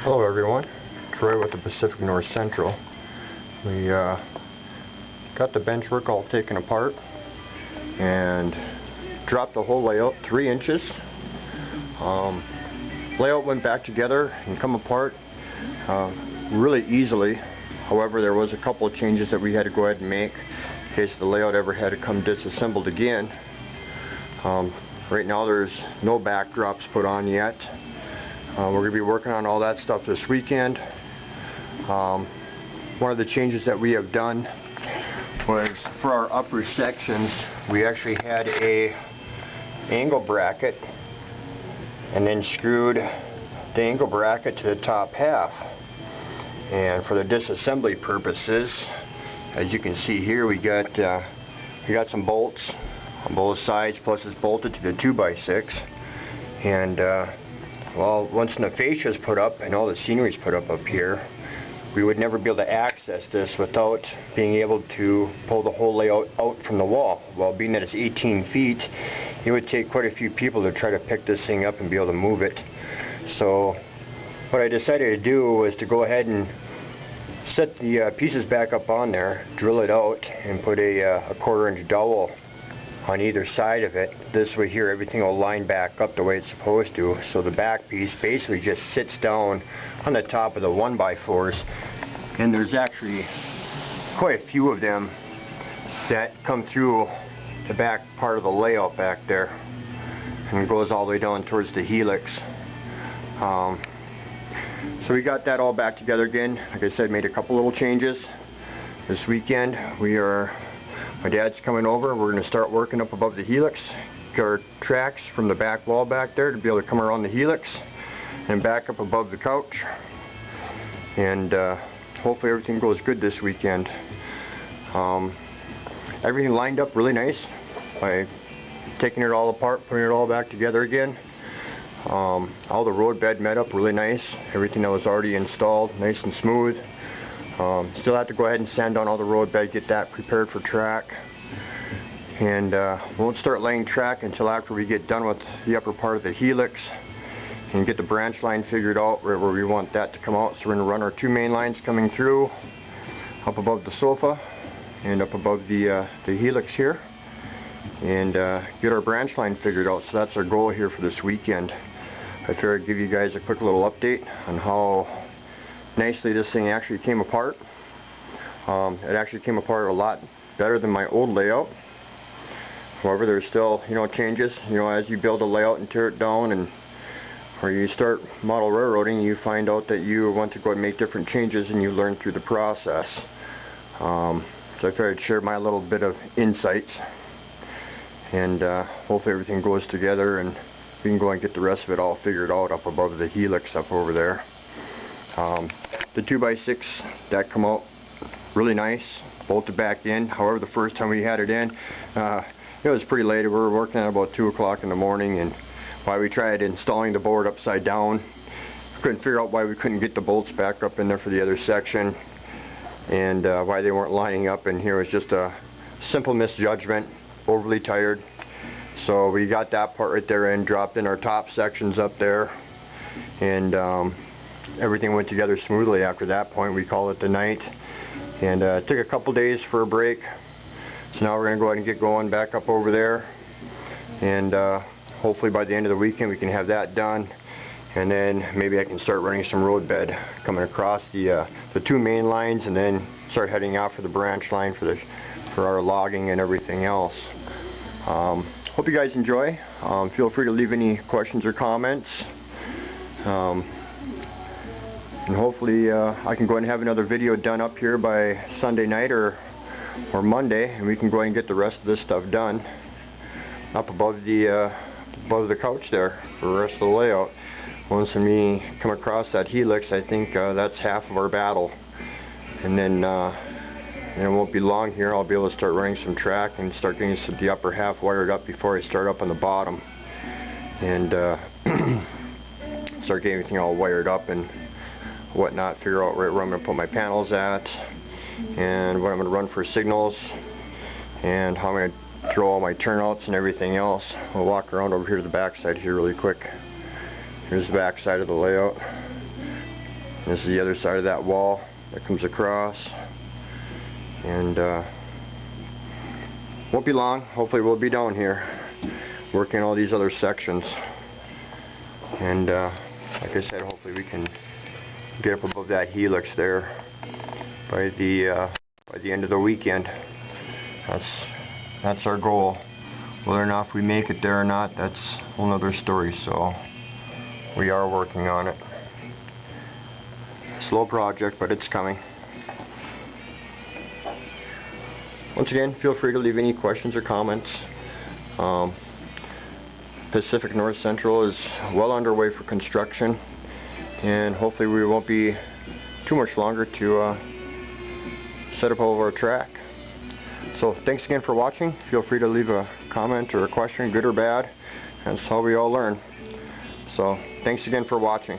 Hello everyone, Troy with the Pacific North Central. We got the bench work all taken apart and dropped the whole layout 3 inches. Layout went back together and come apart really easily. However, there was a couple of changes that we had to go ahead and make in case the layout ever had to come disassembled again. Right now there's no backdrops put on yet. We're going to be working on all that stuff this weekend. One of the changes that we have done was for our upper sections, we actually had a angle bracket and then screwed the angle bracket to the top half. And for the disassembly purposes, as you can see here, we got some bolts on both sides, plus it's bolted to the 2x6. And well, once the fascia is put up and all the scenery is put up here, we would never be able to access this without being able to pull the whole layout out from the wall. Well, being that it's 18 feet, it would take quite a few people to try to pick this thing up and be able to move it. So what I decided to do was to go ahead and set the pieces back up on there, drill it out, and put a 1/4 inch dowel on either side of it. This way here everything will line back up the way it's supposed to, so the back piece basically just sits down on the top of the 1x4s, and there's actually quite a few of them that come through the back part of the layout back there and goes all the way down towards the helix. So we got that all back together again. Like I said, made a couple little changes. This weekend my dad's coming over. We're going to start working up above the helix, get our tracks from the back wall back there to be able to come around the helix and back up above the couch. And hopefully everything goes good this weekend. Everything lined up really nice by taking it all apart, putting it all back together again. All the road bed met up really nice. Everything that was already installed, nice and smooth. Still have to go ahead and sand down all the road bed, get that prepared for track. And won't start laying track until after we get done with the upper part of the helix and get the branch line figured out where we want that to come out. So we're going to run our 2 main lines coming through up above the sofa and up above the helix here, and get our branch line figured out. So that's our goal here for this weekend. I figured I'd give you guys a quick little update on how nicely this thing actually came apart. It actually came apart a lot better than my old layout. However, there's still, changes. As you build a layout and tear it down, and or you start model railroading, you find out that you want to go and make different changes, and you learn through the process. So I figured I'd share my little bit of insights, and hopefully everything goes together and we can go and get the rest of it all figured out up above the helix up over there. The 2x6 that come out really nice, bolted back in. However, the first time we had it in, it was pretty late. We were working at about 2 o'clock in the morning, and while we tried installing the board upside down, couldn't figure out why we couldn't get the bolts back up in there for the other section, and why they weren't lining up. And here was just a simple misjudgment, overly tired. So we got that part right there in, dropped in our top sections up there, and everything went together smoothly after that point. We called it the night, and it took a couple days for a break. So now we're going to go ahead and get going back up over there, and hopefully by the end of the weekend we can have that done, and then maybe I can start running some road bed coming across the 2 main lines, and then start heading out for the branch line for our logging and everything else. Hope you guys enjoy. Feel free to leave any questions or comments. And hopefully I can go ahead and have another video done up here by Sunday night or Monday, and we can go ahead and get the rest of this stuff done up above the couch there for the rest of the layout. Once we come across that helix, I think that's half of our battle, and then it won't be long here. I'll be able to start running some track and start getting the upper half wired up before I start up on the bottom, and start getting everything all wired up and whatnot, figure out right where I'm going to put my panels at, and what I'm going to run for signals, and how I'm going to throw all my turnouts and everything else. We'll walk around over here to the back side here really quick. Here's the back side of the layout. This is the other side of that wall that comes across, and won't be long. Hopefully we'll be down here working all these other sections, and like I said, hopefully we can get up above that helix there by the end of the weekend. That's our goal. Whether or not if we make it there or not, that's a whole nother story. So we are working on it. Slow project, but it's coming. Once again, feel free to leave any questions or comments. Pacific North Central is well underway for construction, and hopefully we won't be too much longer to set up all of our track. So thanks again for watching. Feel free to leave a comment or a question, good or bad. That's how we all learn. So thanks again for watching.